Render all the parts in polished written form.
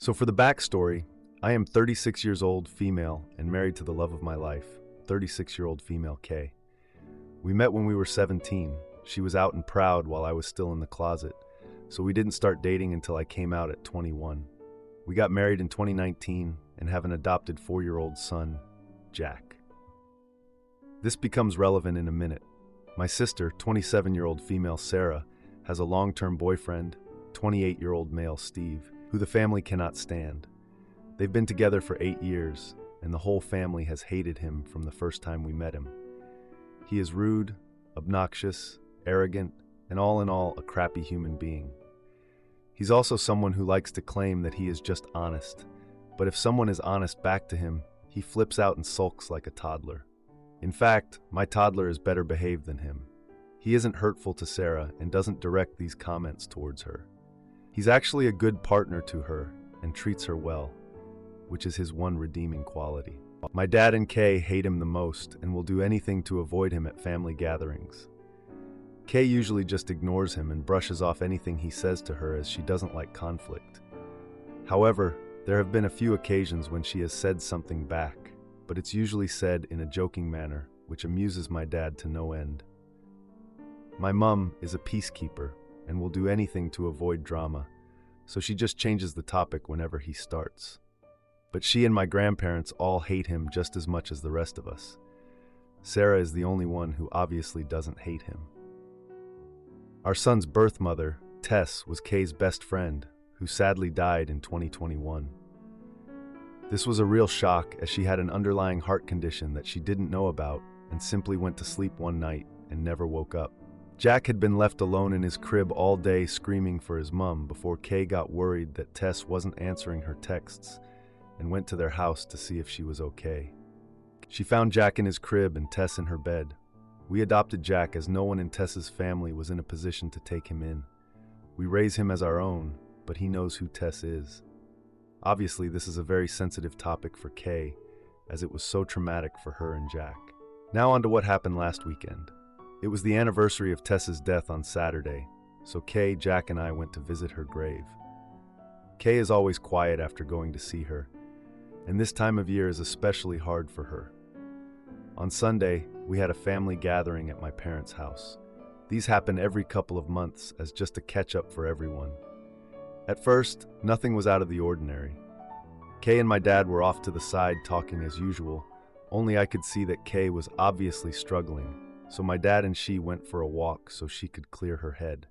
So for the backstory, I am 36 years old, female, and married to the love of my life, 36-year-old female Kay. We met when we were 17. She was out and proud while I was still in the closet, so we didn't start dating until I came out at 21. We got married in 2019 and have an adopted 4-year-old son, Jack. This becomes relevant in a minute. My sister, 27-year-old female Sarah, has a long-term boyfriend, 28-year-old male Steve, who the family cannot stand. They've been together for 8 years, and the whole family has hated him from the first time we met him. He is rude, obnoxious, arrogant, and all in all, a crappy human being. He's also someone who likes to claim that he is just honest, but if someone is honest back to him, he flips out and sulks like a toddler. In fact, my toddler is better behaved than him. He isn't hurtful to Sarah and doesn't direct these comments towards her. He's actually a good partner to her and treats her well, which is his one redeeming quality. My dad and Kay hate him the most and will do anything to avoid him at family gatherings. Kay usually just ignores him and brushes off anything he says to her as she doesn't like conflict. However, there have been a few occasions when she has said something back, but it's usually said in a joking manner, which amuses my dad to no end. My mom is a peacekeeper and will do anything to avoid drama, so she just changes the topic whenever he starts. But she and my grandparents all hate him just as much as the rest of us. Sarah is the only one who obviously doesn't hate him. Our son's birth mother, Tess, was Kay's best friend, who sadly died in 2021. This was a real shock as she had an underlying heart condition that she didn't know about and simply went to sleep one night and never woke up. Jack had been left alone in his crib all day screaming for his mom before Kay got worried that Tess wasn't answering her texts and went to their house to see if she was okay. She found Jack in his crib and Tess in her bed. We adopted Jack as no one in Tess's family was in a position to take him in. We raise him as our own, but he knows who Tess is. Obviously, this is a very sensitive topic for Kay, as it was so traumatic for her and Jack. Now on to what happened last weekend. It was the anniversary of Tess's death on Saturday, so Kay, Jack, and I went to visit her grave. Kay is always quiet after going to see her, and this time of year is especially hard for her. On Sunday, we had a family gathering at my parents' house. These happen every couple of months as just a catch-up for everyone. At first, nothing was out of the ordinary. Kay and my dad were off to the side talking as usual, only I could see that Kay was obviously struggling, so my dad and she went for a walk so she could clear her head.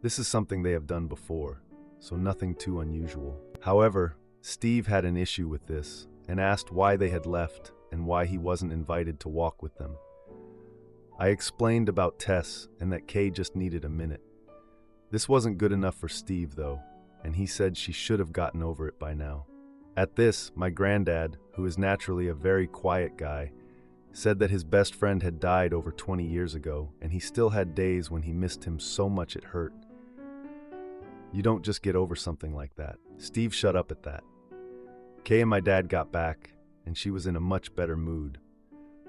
This is something they have done before, so nothing too unusual. However, Steve had an issue with this and asked why they had left and why he wasn't invited to walk with them. I explained about Tess and that Kay just needed a minute. This wasn't good enough for Steve, though, and he said she should have gotten over it by now. At this, my granddad, who is naturally a very quiet guy, said that his best friend had died over 20 years ago, and he still had days when he missed him so much it hurt. You don't just get over something like that. Steve shut up at that. Kay and my dad got back, and she was in a much better mood.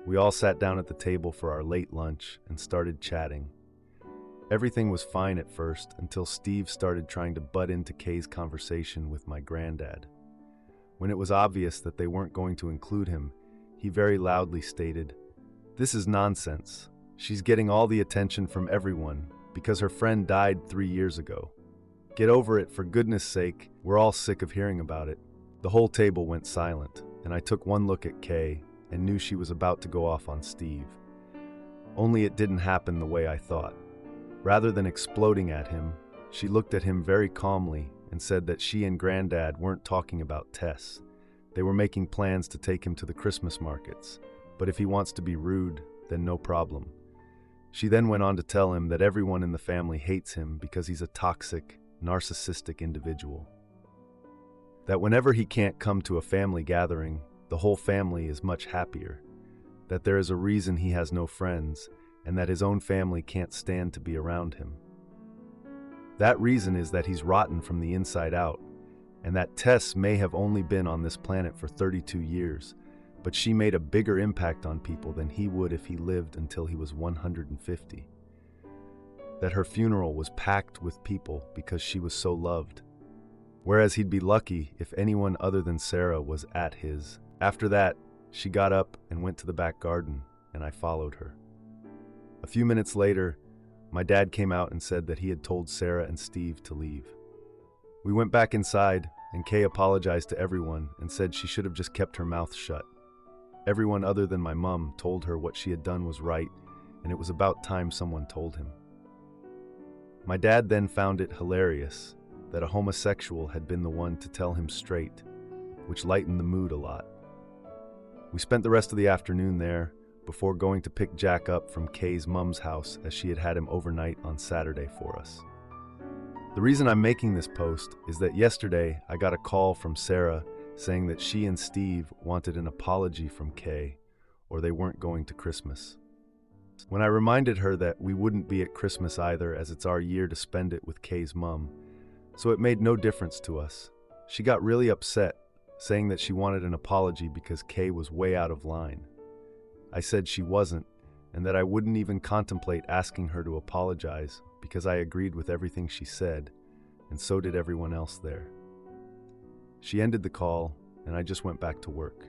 We all sat down at the table for our late lunch and started chatting. Everything was fine at first until Steve started trying to butt into Kay's conversation with my granddad. When it was obvious that they weren't going to include him, he very loudly stated, "This is nonsense. She's getting all the attention from everyone because her friend died 3 years ago. Get over it, for goodness sake. We're all sick of hearing about it." The whole table went silent, and I took one look at Kay and knew she was about to go off on Steve. Only it didn't happen the way I thought. Rather than exploding at him, she looked at him very calmly and said that she and Granddad weren't talking about Tess. They were making plans to take him to the Christmas markets, but if he wants to be rude, then no problem. She then went on to tell him that everyone in the family hates him because he's a toxic, narcissistic individual. That whenever he can't come to a family gathering, the whole family is much happier. That there is a reason he has no friends, and that his own family can't stand to be around him. That reason is that he's rotten from the inside out, and that Tess may have only been on this planet for 32 years, but she made a bigger impact on people than he would if he lived until he was 150. That her funeral was packed with people because she was so loved. whereas he'd be lucky if anyone other than Sarah was at his. After that, she got up and went to the back garden, and I followed her. A few minutes later, my dad came out and said that he had told Sarah and Steve to leave. We went back inside, and Kay apologized to everyone and said she should have just kept her mouth shut. Everyone other than my mom told her what she had done was right, and it was about time someone told him. My dad then found it hilarious that a homosexual had been the one to tell him straight, which lightened the mood a lot. We spent the rest of the afternoon there before going to pick Jack up from Kay's mom's house, as she had had him overnight on Saturday for us. The reason I'm making this post is that yesterday I got a call from Sarah saying that she and Steve wanted an apology from Kay, or they weren't going to Christmas. When I reminded her that we wouldn't be at Christmas either, as it's our year to spend it with Kay's mom, so it made no difference to us, she got really upset, saying that she wanted an apology because Kay was way out of line. I said she wasn't, and that I wouldn't even contemplate asking her to apologize because I agreed with everything she said, and so did everyone else there. She ended the call, and I just went back to work.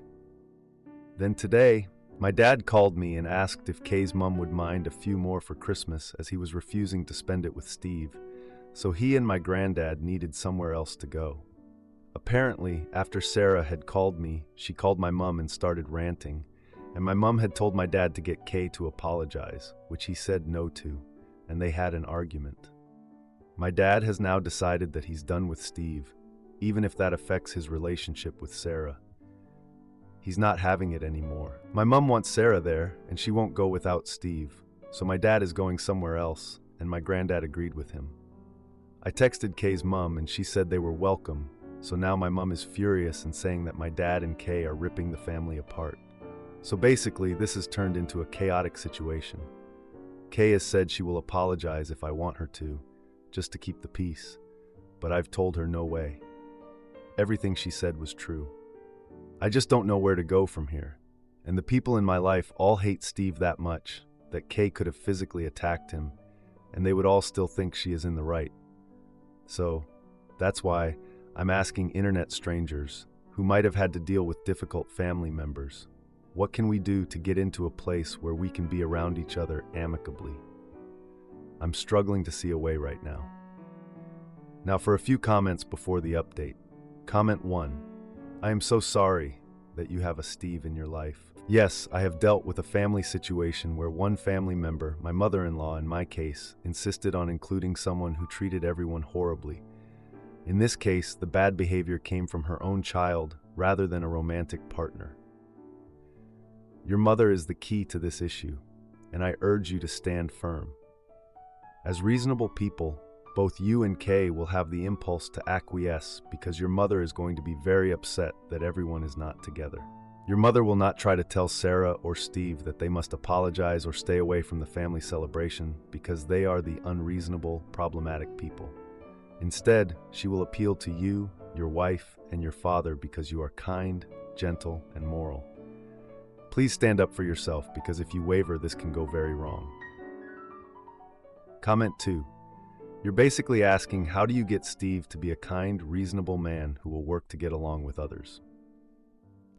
Then today, my dad called me and asked if Kay's mom would mind a few more for Christmas, as he was refusing to spend it with Steve, so he and my granddad needed somewhere else to go. Apparently, after Sarah had called me, she called my mom and started ranting, and my mom had told my dad to get Kay to apologize, which he said no to, and they had an argument. My dad has now decided that he's done with Steve, even if that affects his relationship with Sarah. He's not having it anymore. My mom wants Sarah there, and she won't go without Steve, so my dad is going somewhere else, and my granddad agreed with him. I texted Kay's mom, and she said they were welcome, so now my mom is furious and saying that my dad and Kay are ripping the family apart. So basically, this has turned into a chaotic situation. Kay has said she will apologize if I want her to, just to keep the peace, but I've told her no way. Everything she said was true. I just don't know where to go from here, and the people in my life all hate Steve that much that Kay could have physically attacked him, and they would all still think she is in the right. So, that's why I'm asking internet strangers who might have had to deal with difficult family members, what can we do to get into a place where we can be around each other amicably? I'm struggling to see a way right now. Now for a few comments before the update. Comment 1. I am so sorry that you have a Steve in your life. Yes, I have dealt with a family situation where one family member, my mother-in-law in my case, insisted on including someone who treated everyone horribly. In this case, the bad behavior came from her own child rather than a romantic partner. Your mother is the key to this issue, and I urge you to stand firm. As reasonable people, both you and Kay will have the impulse to acquiesce because your mother is going to be very upset that everyone is not together. Your mother will not try to tell Sarah or Steve that they must apologize or stay away from the family celebration because they are the unreasonable, problematic people. Instead, she will appeal to you, your wife, and your father because you are kind, gentle, and moral. Please stand up for yourself because if you waver, this can go very wrong. Comment 2. You're basically asking, how do you get Steve to be a kind, reasonable man who will work to get along with others?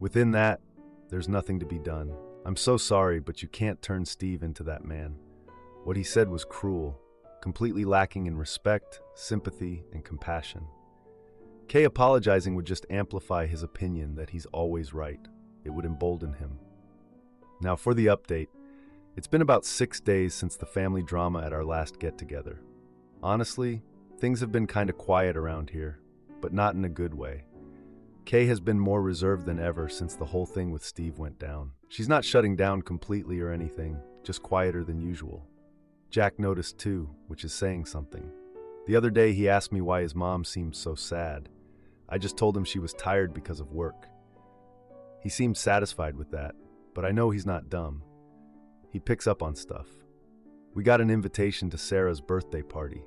Within that, there's nothing to be done. I'm so sorry, but you can't turn Steve into that man. What he said was cruel, completely lacking in respect, sympathy, and compassion. Kay apologizing would just amplify his opinion that he's always right. It would embolden him. Now for the update. It's been about 6 days since the family drama at our last get-together. Honestly, things have been kind of quiet around here, but not in a good way. Kay has been more reserved than ever since the whole thing with Steve went down. She's not shutting down completely or anything, just quieter than usual. Jack noticed too, which is saying something. The other day he asked me why his mom seemed so sad. I just told him she was tired because of work. He seemed satisfied with that, but I know he's not dumb. He picks up on stuff. We got an invitation to Sarah's birthday party.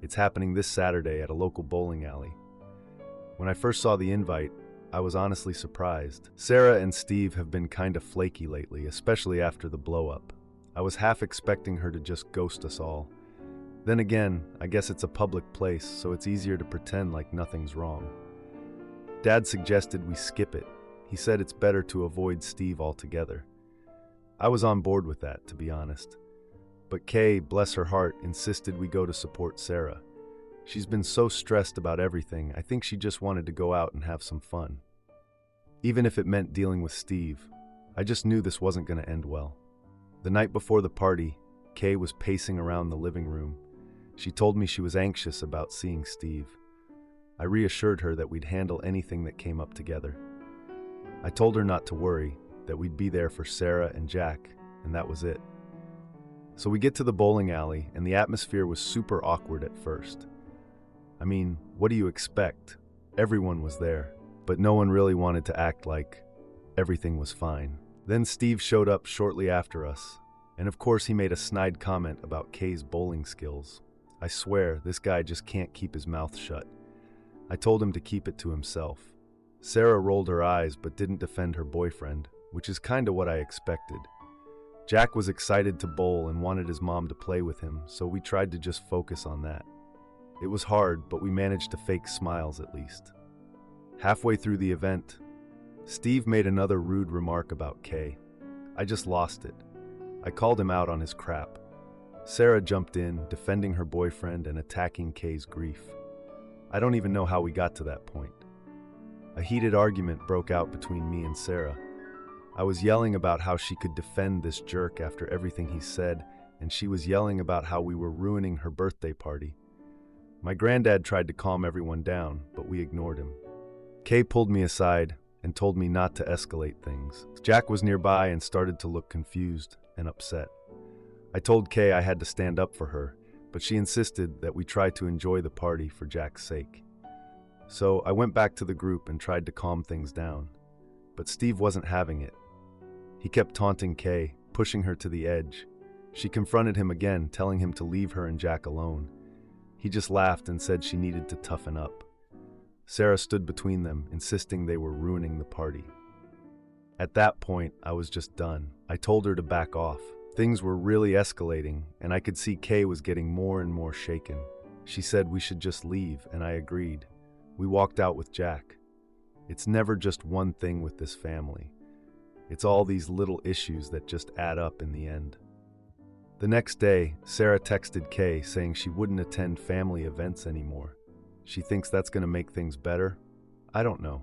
It's happening this Saturday at a local bowling alley. When I first saw the invite, I was honestly surprised. Sarah and Steve have been kind of flaky lately, especially after the blow-up. I was half expecting her to just ghost us all. Then again, I guess it's a public place, so it's easier to pretend like nothing's wrong. Dad suggested we skip it. He said it's better to avoid Steve altogether. I was on board with that, to be honest. But Kay, bless her heart, insisted we go to support Sarah. She's been so stressed about everything, I think she just wanted to go out and have some fun. Even if it meant dealing with Steve, I just knew this wasn't going to end well. The night before the party, Kay was pacing around the living room. She told me she was anxious about seeing Steve. I reassured her that we'd handle anything that came up together. I told her not to worry, that we'd be there for Sarah and Jack, and that was it. So we get to the bowling alley, and the atmosphere was super awkward at first. I mean, what do you expect? Everyone was there, but no one really wanted to act like everything was fine. Then Steve showed up shortly after us, and of course he made a snide comment about Kay's bowling skills. I swear, this guy just can't keep his mouth shut. I told him to keep it to himself. Sarah rolled her eyes but didn't defend her boyfriend, which is kinda what I expected. Jack was excited to bowl and wanted his mom to play with him, so we tried to just focus on that. It was hard, but we managed to fake smiles at least. Halfway through the event, Steve made another rude remark about Kay. I just lost it. I called him out on his crap. Sarah jumped in, defending her boyfriend and attacking Kay's grief. I don't even know how we got to that point. A heated argument broke out between me and Sarah. I was yelling about how she could defend this jerk after everything he said, and she was yelling about how we were ruining her birthday party. My granddad tried to calm everyone down, but we ignored him. Kay pulled me aside and told me not to escalate things. Jack was nearby and started to look confused and upset. I told Kay I had to stand up for her, but she insisted that we try to enjoy the party for Jack's sake. So I went back to the group and tried to calm things down. But Steve wasn't having it. He kept taunting Kay, pushing her to the edge. She confronted him again, telling him to leave her and Jack alone. He just laughed and said she needed to toughen up. Sarah stood between them, insisting they were ruining the party. At that point, I was just done. I told her to back off. Things were really escalating, and I could see Kay was getting more and more shaken. She said we should just leave, and I agreed. We walked out with Jack. It's never just one thing with this family. It's all these little issues that just add up in the end. The next day, Sarah texted Kay saying she wouldn't attend family events anymore. She thinks that's going to make things better. I don't know.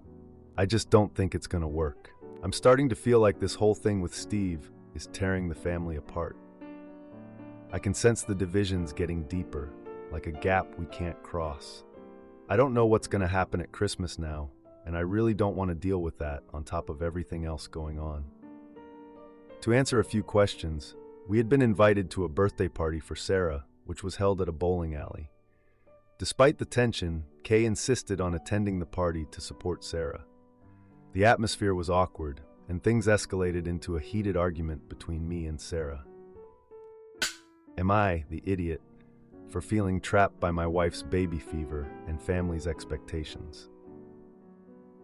I just don't think it's going to work. I'm starting to feel like this whole thing with Steve is tearing the family apart. I can sense the divisions getting deeper, like a gap we can't cross. I don't know what's going to happen at Christmas now, and I really don't want to deal with that on top of everything else going on. To answer a few questions, we had been invited to a birthday party for Sarah, which was held at a bowling alley. Despite the tension, Kay insisted on attending the party to support Sarah. The atmosphere was awkward, and things escalated into a heated argument between me and Sarah. Am I the idiot for feeling trapped by my wife's baby fever and family's expectations?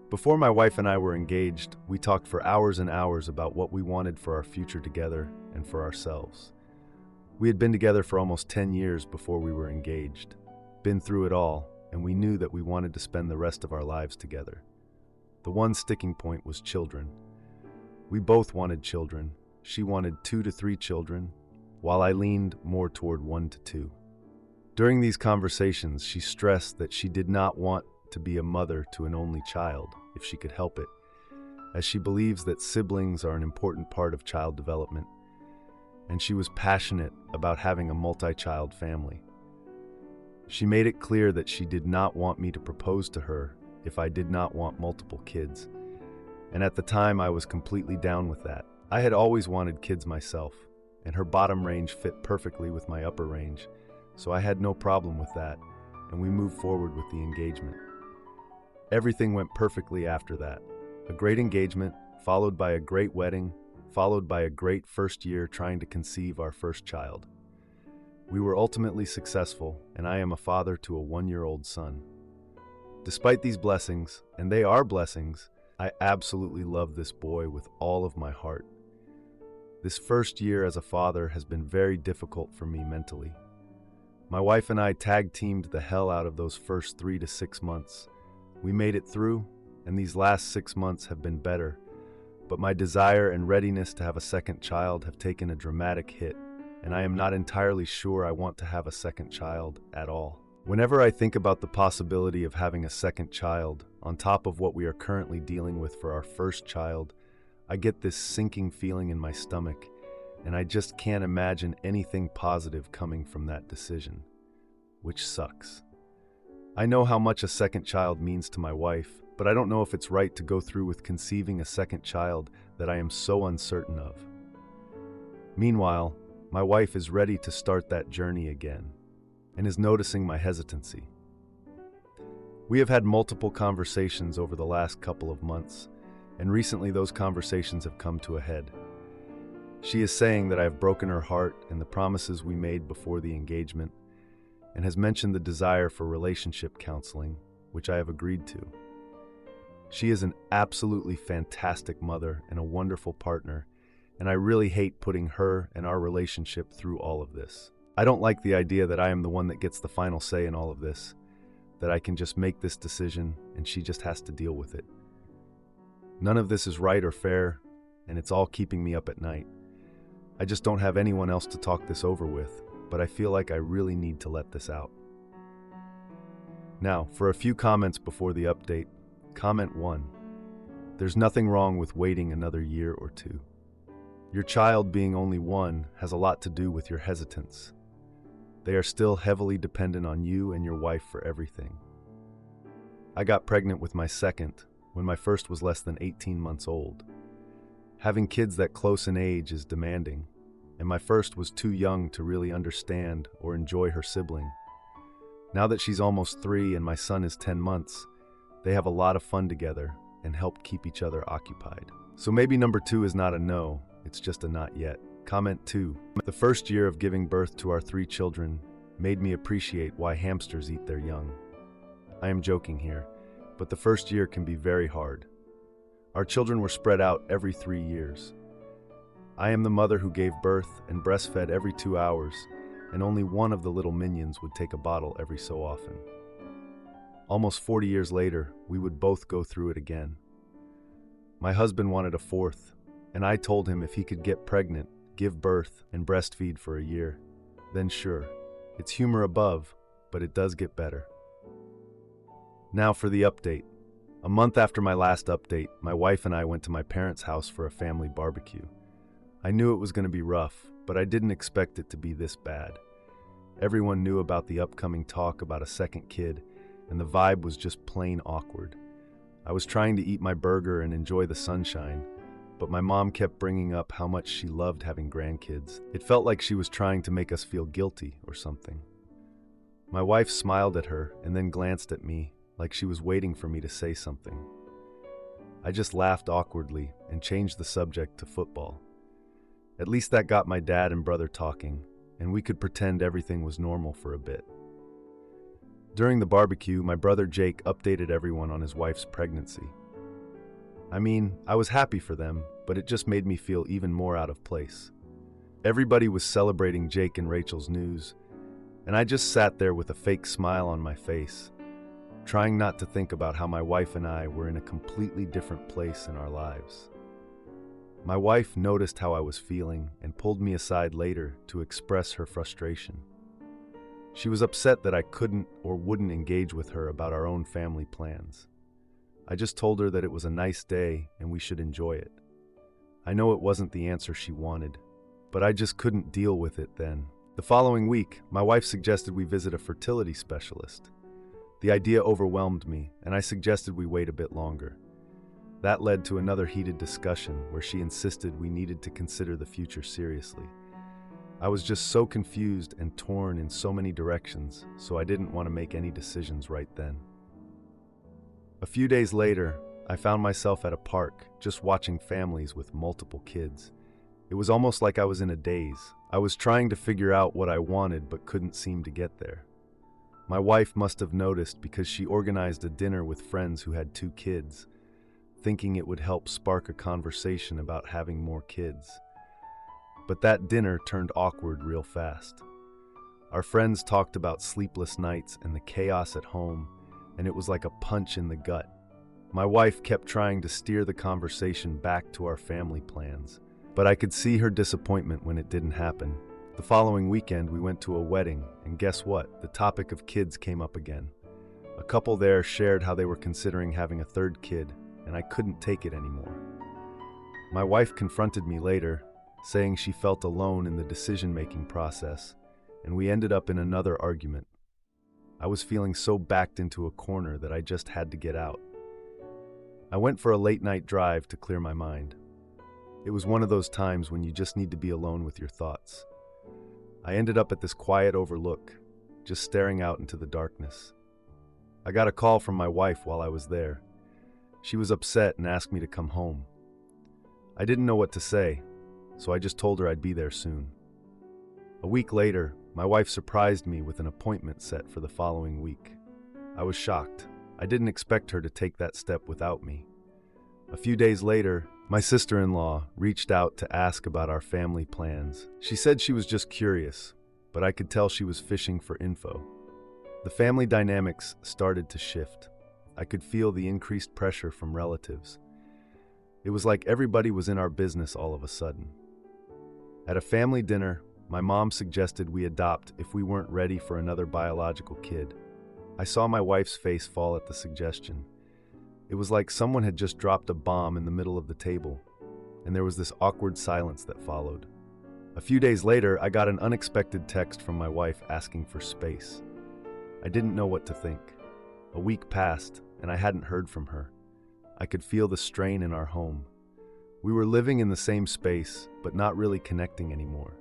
Before my wife and I were engaged, we talked for hours and hours about what we wanted for our future together and for ourselves. We had been together for almost 10 years before we were engaged, been through it all, and we knew that we wanted to spend the rest of our lives together. The one sticking point was children. We both wanted children. She wanted 2 to 3 children, while I leaned more toward 1 to 2. During these conversations, she stressed that she did not want to be a mother to an only child, if she could help it, as she believes that siblings are an important part of child development, and she was passionate about having a multi-child family. She made it clear that she did not want me to propose to her if I did not want multiple kids, and at the time I was completely down with that. I had always wanted kids myself, and her bottom range fit perfectly with my upper range, so I had no problem with that, and we moved forward with the engagement. Everything went perfectly after that. A great engagement, followed by a great wedding, followed by a great first year trying to conceive our first child. We were ultimately successful, and I am a father to a 1-year-old son. Despite these blessings, and they are blessings, I absolutely love this boy with all of my heart. This first year as a father has been very difficult for me mentally. My wife and I tag-teamed the hell out of those first 3 to 6 months. We made it through, and these last 6 months have been better, but my desire and readiness to have a second child have taken a dramatic hit, and I am not entirely sure I want to have a second child at all. Whenever I think about the possibility of having a second child, on top of what we are currently dealing with for our first child, I get this sinking feeling in my stomach, and I just can't imagine anything positive coming from that decision, which sucks. I know how much a second child means to my wife, but I don't know if it's right to go through with conceiving a second child that I am so uncertain of. Meanwhile, my wife is ready to start that journey again, and is noticing my hesitancy. We have had multiple conversations over the last couple of months, and recently those conversations have come to a head. She is saying that I have broken her heart and the promises we made before the engagement, and has mentioned the desire for relationship counseling, which I have agreed to. She is an absolutely fantastic mother and a wonderful partner, and I really hate putting her and our relationship through all of this. I don't like the idea that I am the one that gets the final say in all of this, that I can just make this decision and she just has to deal with it. None of this is right or fair, and it's all keeping me up at night. I just don't have anyone else to talk this over with, but I feel like I really need to let this out. Now, for a few comments before the update. Comment 1. There's nothing wrong with waiting another year or two. Your child being only 1 has a lot to do with your hesitance. They are still heavily dependent on you and your wife for everything. I got pregnant with my second when my first was less than 18 months old. Having kids that close in age is demanding, and my first was too young to really understand or enjoy her sibling. Now that she's almost 3 and my son is 10 months, they have a lot of fun together and help keep each other occupied. So maybe number 2 is not a no, it's just a not yet. Comment 2. The first year of giving birth to our 3 children made me appreciate why hamsters eat their young. I am joking here, but the first year can be very hard. Our children were spread out every 3 years. I am the mother who gave birth and breastfed every 2 hours, and only one of the little minions would take a bottle every so often. Almost 40 years later, we would both go through it again. My husband wanted a 4th, and I told him if he could get pregnant, give birth, and breastfeed for a year, then sure. It's humor above, but it does get better. Now for the update. A month after my last update, my wife and I went to my parents' house for a family barbecue. I knew it was going to be rough, but I didn't expect it to be this bad. Everyone knew about the upcoming talk about a second kid, and the vibe was just plain awkward. I was trying to eat my burger and enjoy the sunshine, but my mom kept bringing up how much she loved having grandkids. It felt like she was trying to make us feel guilty or something. My wife smiled at her and then glanced at me, like she was waiting for me to say something. I just laughed awkwardly and changed the subject to football. At least that got my dad and brother talking, and we could pretend everything was normal for a bit. During the barbecue, my brother Jake updated everyone on his wife's pregnancy. I mean, I was happy for them, but it just made me feel even more out of place. Everybody was celebrating Jake and Rachel's news, and I just sat there with a fake smile on my face, trying not to think about how my wife and I were in a completely different place in our lives. My wife noticed how I was feeling and pulled me aside later to express her frustration. She was upset that I couldn't or wouldn't engage with her about our own family plans. I just told her that it was a nice day and we should enjoy it. I know it wasn't the answer she wanted, but I just couldn't deal with it then. The following week, my wife suggested we visit a fertility specialist. The idea overwhelmed me, and I suggested we wait a bit longer. That led to another heated discussion where she insisted we needed to consider the future seriously. I was just so confused and torn in so many directions, so I didn't want to make any decisions right then. A few days later, I found myself at a park, just watching families with multiple kids. It was almost like I was in a daze. I was trying to figure out what I wanted but couldn't seem to get there. My wife must have noticed because she organized a dinner with friends who had 2 kids, thinking it would help spark a conversation about having more kids. But that dinner turned awkward real fast. Our friends talked about sleepless nights and the chaos at home, and it was like a punch in the gut. My wife kept trying to steer the conversation back to our family plans, but I could see her disappointment when it didn't happen. The following weekend, we went to a wedding, and guess what? The topic of kids came up again. A couple there shared how they were considering having a third kid, and I couldn't take it anymore. My wife confronted me later, saying she felt alone in the decision-making process, and we ended up in another argument. I was feeling so backed into a corner that I just had to get out. I went for a late-night drive to clear my mind. It was one of those times when you just need to be alone with your thoughts. I ended up at this quiet overlook, just staring out into the darkness. I got a call from my wife while I was there. She was upset and asked me to come home. I didn't know what to say, so I just told her I'd be there soon. A week later, my wife surprised me with an appointment set for the following week. I was shocked. I didn't expect her to take that step without me. A few days later, my sister-in-law reached out to ask about our family plans. She said she was just curious, but I could tell she was fishing for info. The family dynamics started to shift. I could feel the increased pressure from relatives. It was like everybody was in our business all of a sudden. At a family dinner, my mom suggested we adopt if we weren't ready for another biological kid. I saw my wife's face fall at the suggestion. It was like someone had just dropped a bomb in the middle of the table, and there was this awkward silence that followed. A few days later, I got an unexpected text from my wife asking for space. I didn't know what to think. A week passed, and I hadn't heard from her. I could feel the strain in our home. We were living in the same space, but not really connecting anymore.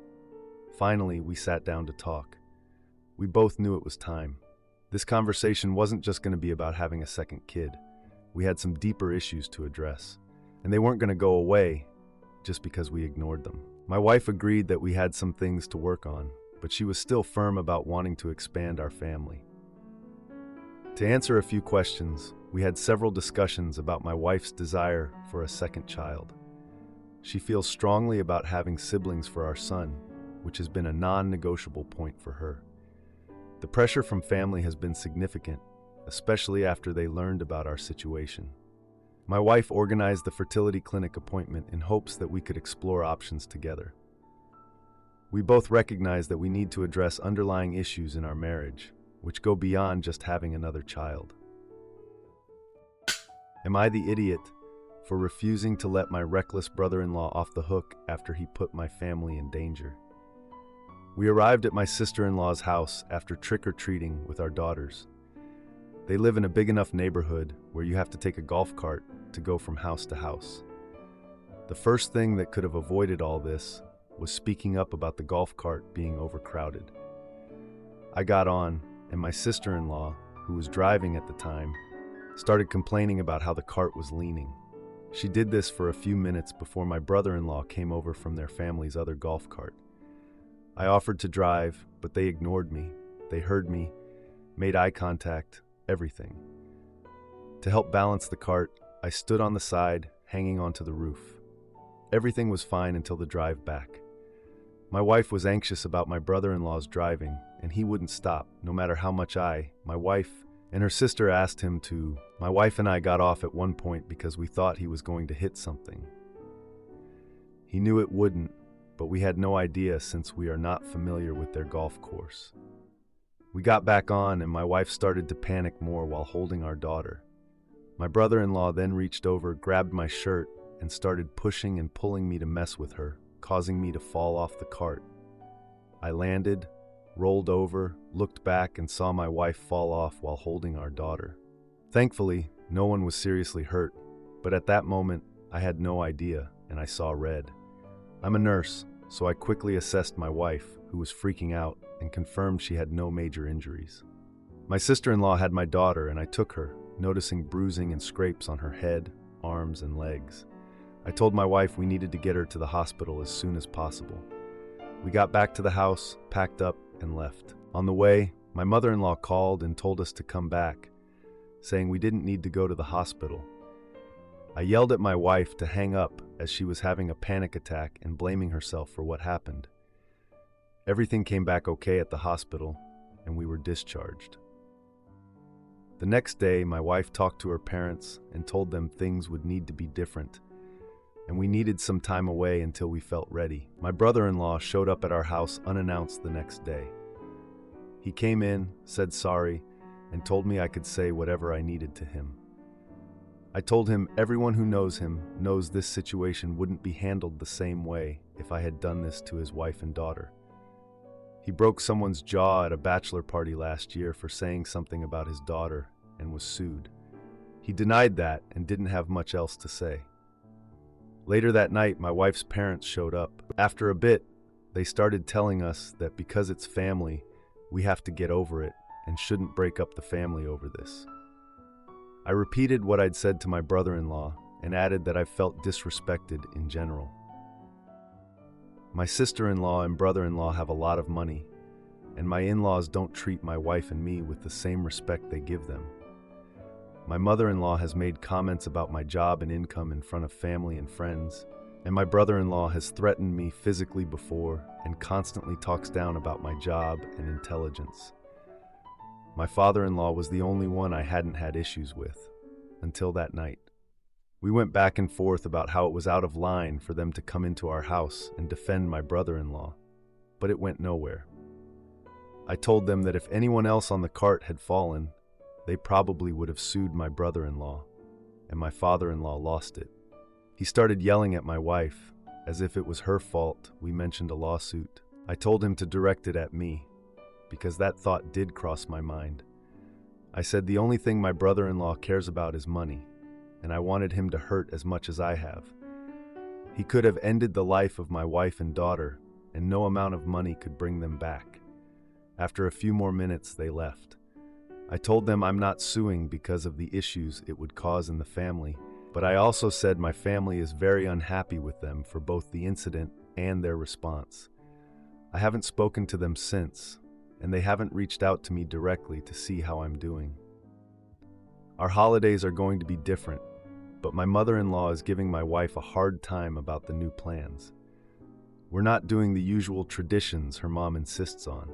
Finally, we sat down to talk. We both knew it was time. This conversation wasn't just going to be about having a second kid. We had some deeper issues to address, and they weren't going to go away just because we ignored them. My wife agreed that we had some things to work on, but she was still firm about wanting to expand our family. To answer a few questions, we had several discussions about my wife's desire for a second child. She feels strongly about having siblings for our son, which has been a non-negotiable point for her. The pressure from family has been significant, especially after they learned about our situation. My wife organized the fertility clinic appointment in hopes that we could explore options together. We both recognize that we need to address underlying issues in our marriage, which go beyond just having another child. Am I the idiot for refusing to let my reckless brother-in-law off the hook after he put my family in danger? We arrived at my sister-in-law's house after trick-or-treating with our daughters. They live in a big enough neighborhood where you have to take a golf cart to go from house to house. The first thing that could have avoided all this was speaking up about the golf cart being overcrowded. I got on, and my sister-in-law, who was driving at the time, started complaining about how the cart was leaning. She did this for a few minutes before my brother-in-law came over from their family's other golf cart. I offered to drive, but they ignored me. They heard me, made eye contact, everything. To help balance the cart, I stood on the side, hanging onto the roof. Everything was fine until the drive back. My wife was anxious about my brother-in-law's driving, and he wouldn't stop, no matter how much my wife, and her sister asked him to. My wife and I got off at one point because we thought he was going to hit something. He knew it wouldn't, but we had no idea since we are not familiar with their golf course. We got back on, and my wife started to panic more while holding our daughter. My brother-in-law then reached over, grabbed my shirt, and started pushing and pulling me to mess with her, causing me to fall off the cart. I landed, rolled over, looked back, and saw my wife fall off while holding our daughter. Thankfully, no one was seriously hurt, but at that moment, I had no idea, and I saw red. I'm a nurse, so I quickly assessed my wife, who was freaking out, and confirmed she had no major injuries. My sister-in-law had my daughter, and I took her, noticing bruising and scrapes on her head, arms, and legs. I told my wife we needed to get her to the hospital as soon as possible. We got back to the house, packed up, and left. On the way, my mother-in-law called and told us to come back, saying we didn't need to go to the hospital. I yelled at my wife to hang up as she was having a panic attack and blaming herself for what happened. Everything came back okay at the hospital, and we were discharged. The next day, my wife talked to her parents and told them things would need to be different, and we needed some time away until we felt ready. My brother-in-law showed up at our house unannounced the next day. He came in, said sorry, and told me I could say whatever I needed to him. I told him everyone who knows him knows this situation wouldn't be handled the same way if I had done this to his wife and daughter. He broke someone's jaw at a bachelor party last year for saying something about his daughter and was sued. He denied that and didn't have much else to say. Later that night, my wife's parents showed up. After a bit, they started telling us that because it's family, we have to get over it and shouldn't break up the family over this. I repeated what I'd said to my brother-in-law and added that I felt disrespected in general. My sister-in-law and brother-in-law have a lot of money, and my in-laws don't treat my wife and me with the same respect they give them. My mother-in-law has made comments about my job and income in front of family and friends, and my brother-in-law has threatened me physically before and constantly talks down about my job and intelligence. My father-in-law was the only one I hadn't had issues with, until that night. We went back and forth about how it was out of line for them to come into our house and defend my brother-in-law, but it went nowhere. I told them that if anyone else on the cart had fallen, they probably would have sued my brother-in-law, and my father-in-law lost it. He started yelling at my wife, as if it was her fault we mentioned a lawsuit. I told him to direct it at me, because that thought did cross my mind. I said the only thing my brother-in-law cares about is money, and I wanted him to hurt as much as I have. He could have ended the life of my wife and daughter, and no amount of money could bring them back. After a few more minutes, they left. I told them I'm not suing because of the issues it would cause in the family, but I also said my family is very unhappy with them for both the incident and their response. I haven't spoken to them since, and they haven't reached out to me directly to see how I'm doing. Our holidays are going to be different, but my mother-in-law is giving my wife a hard time about the new plans. We're not doing the usual traditions her mom insists on.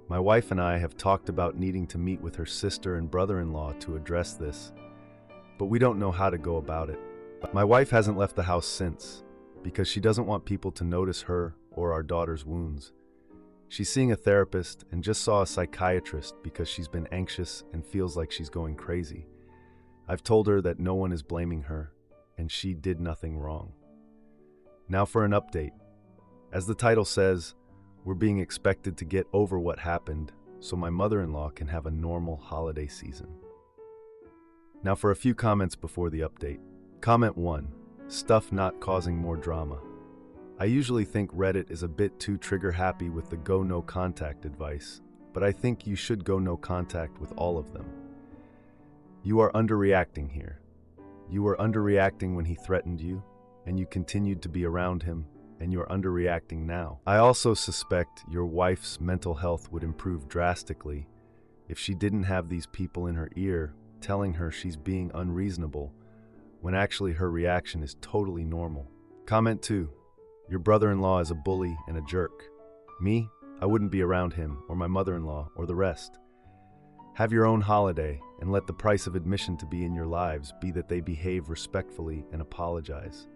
My wife and I have talked about needing to meet with her sister and brother-in-law to address this, but we don't know how to go about it. My wife hasn't left the house since, because she doesn't want people to notice her or our daughter's wounds. She's seeing a therapist and just saw a psychiatrist because she's been anxious and feels like she's going crazy. I've told her that no one is blaming her, and she did nothing wrong. Now for an update. As the title says, we're being expected to get over what happened so my mother-in-law can have a normal holiday season. Now for a few comments before the update. Comment 1. Stuff not causing more drama. I usually think Reddit is a bit too trigger-happy with the go no contact advice, but I think you should go no contact with all of them. You are underreacting here. You were underreacting when he threatened you, and you continued to be around him, and you're underreacting now. I also suspect your wife's mental health would improve drastically if she didn't have these people in her ear telling her she's being unreasonable, when actually her reaction is totally normal. Comment 2. Your brother-in-law is a bully and a jerk. Me? I wouldn't be around him, or my mother-in-law, or the rest. Have your own holiday, and let the price of admission to be in your lives be that they behave respectfully and apologize.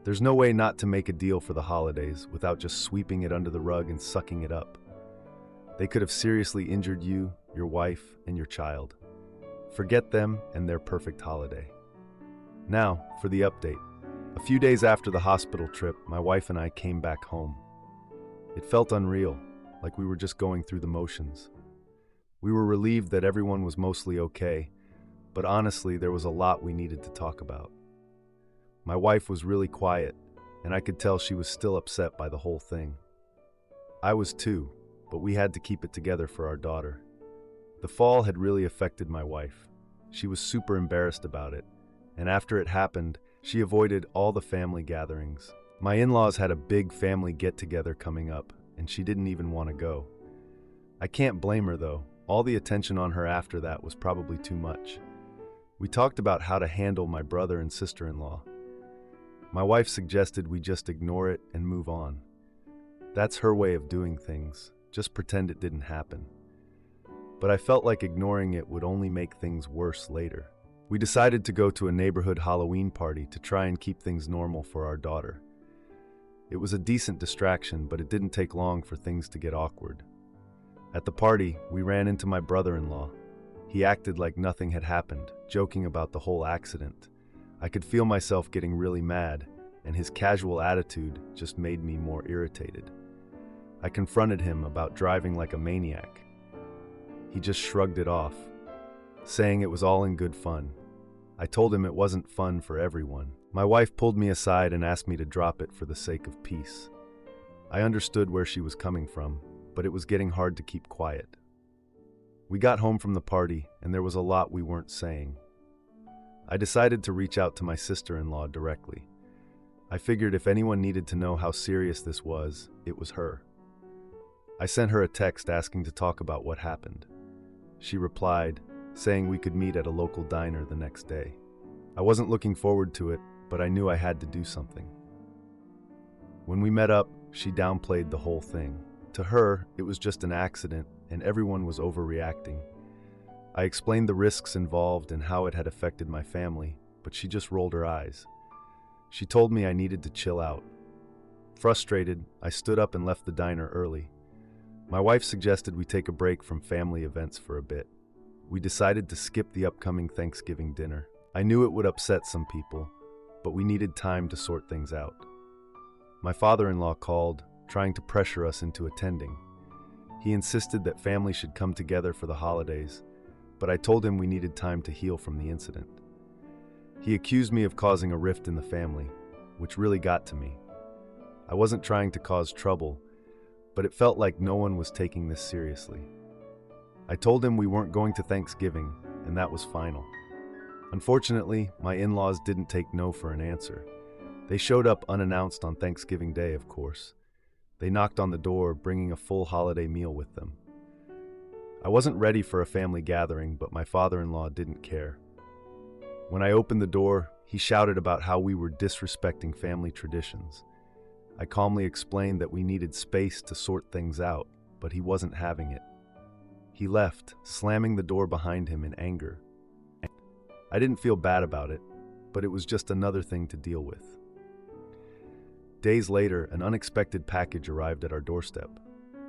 There's no way not to make a deal for the holidays without just sweeping it under the rug and sucking it up. They could have seriously injured you, your wife, and your child. Forget them and their perfect holiday. Now, for the update. A few days after the hospital trip, my wife and I came back home. It felt unreal, like we were just going through the motions. We were relieved that everyone was mostly okay, but honestly, there was a lot we needed to talk about. My wife was really quiet, and I could tell she was still upset by the whole thing. I was too, but we had to keep it together for our daughter. The fall had really affected my wife. She was super embarrassed about it, and after it happened, she avoided all the family gatherings. My in-laws had a big family get-together coming up, and she didn't even want to go. I can't blame her though. All the attention on her after that was probably too much. We talked about how to handle my brother and sister-in-law. My wife suggested we just ignore it and move on. That's her way of doing things. Just pretend it didn't happen. But I felt like ignoring it would only make things worse later. We decided to go to a neighborhood Halloween party to try and keep things normal for our daughter. It was a decent distraction, but it didn't take long for things to get awkward. At the party, we ran into my brother-in-law. He acted like nothing had happened, joking about the whole accident. I could feel myself getting really mad, and his casual attitude just made me more irritated. I confronted him about driving like a maniac. He just shrugged it off, saying it was all in good fun. I told him it wasn't fun for everyone. My wife pulled me aside and asked me to drop it for the sake of peace. I understood where she was coming from, but it was getting hard to keep quiet. We got home from the party, and there was a lot we weren't saying. I decided to reach out to my sister-in-law directly. I figured if anyone needed to know how serious this was, it was her. I sent her a text asking to talk about what happened. She replied, saying we could meet at a local diner the next day. I wasn't looking forward to it, but I knew I had to do something. When we met up, she downplayed the whole thing. To her, it was just an accident, and everyone was overreacting. I explained the risks involved and how it had affected my family, but she just rolled her eyes. She told me I needed to chill out. Frustrated, I stood up and left the diner early. My wife suggested we take a break from family events for a bit. We decided to skip the upcoming Thanksgiving dinner. I knew it would upset some people, but we needed time to sort things out. My father-in-law called, trying to pressure us into attending. He insisted that family should come together for the holidays, but I told him we needed time to heal from the incident. He accused me of causing a rift in the family, which really got to me. I wasn't trying to cause trouble, but it felt like no one was taking this seriously. I told him we weren't going to Thanksgiving, and that was final. Unfortunately, my in-laws didn't take no for an answer. They showed up unannounced on Thanksgiving Day, of course. They knocked on the door, bringing a full holiday meal with them. I wasn't ready for a family gathering, but my father-in-law didn't care. When I opened the door, he shouted about how we were disrespecting family traditions. I calmly explained that we needed space to sort things out, but he wasn't having it. He left, slamming the door behind him in anger. I didn't feel bad about it, but it was just another thing to deal with. Days later, an unexpected package arrived at our doorstep.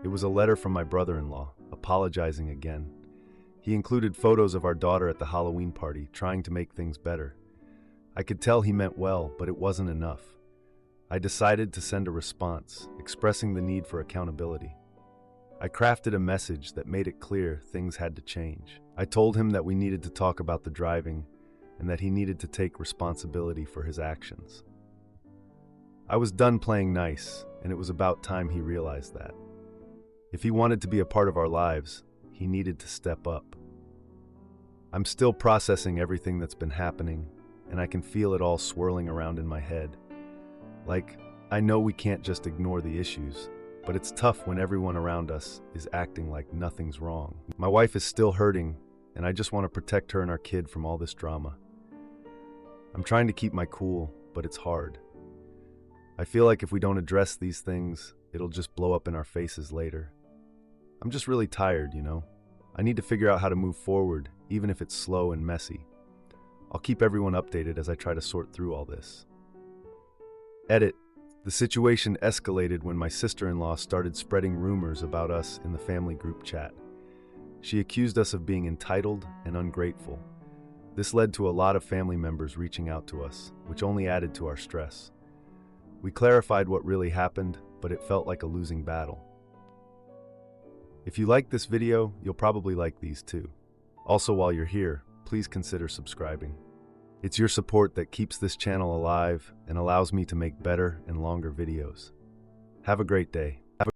It was a letter from my brother-in-law, apologizing again. He included photos of our daughter at the Halloween party, trying to make things better. I could tell he meant well, but it wasn't enough. I decided to send a response, expressing the need for accountability. I crafted a message that made it clear things had to change. I told him that we needed to talk about the driving and that he needed to take responsibility for his actions. I was done playing nice, and it was about time he realized that. If he wanted to be a part of our lives, he needed to step up. I'm still processing everything that's been happening, and I can feel it all swirling around in my head. Like, I know we can't just ignore the issues, but it's tough when everyone around us is acting like nothing's wrong. My wife is still hurting, and I just want to protect her and our kid from all this drama. I'm trying to keep my cool, but it's hard. I feel like if we don't address these things, it'll just blow up in our faces later. I'm just really tired, you know? I need to figure out how to move forward, even if it's slow and messy. I'll keep everyone updated as I try to sort through all this. Edit. The situation escalated when my sister-in-law started spreading rumors about us in the family group chat. She accused us of being entitled and ungrateful. This led to a lot of family members reaching out to us, which only added to our stress. We clarified what really happened, but it felt like a losing battle. If you like this video, you'll probably like these too. Also, while you're here, please consider subscribing. It's your support that keeps this channel alive and allows me to make better and longer videos. Have a great day.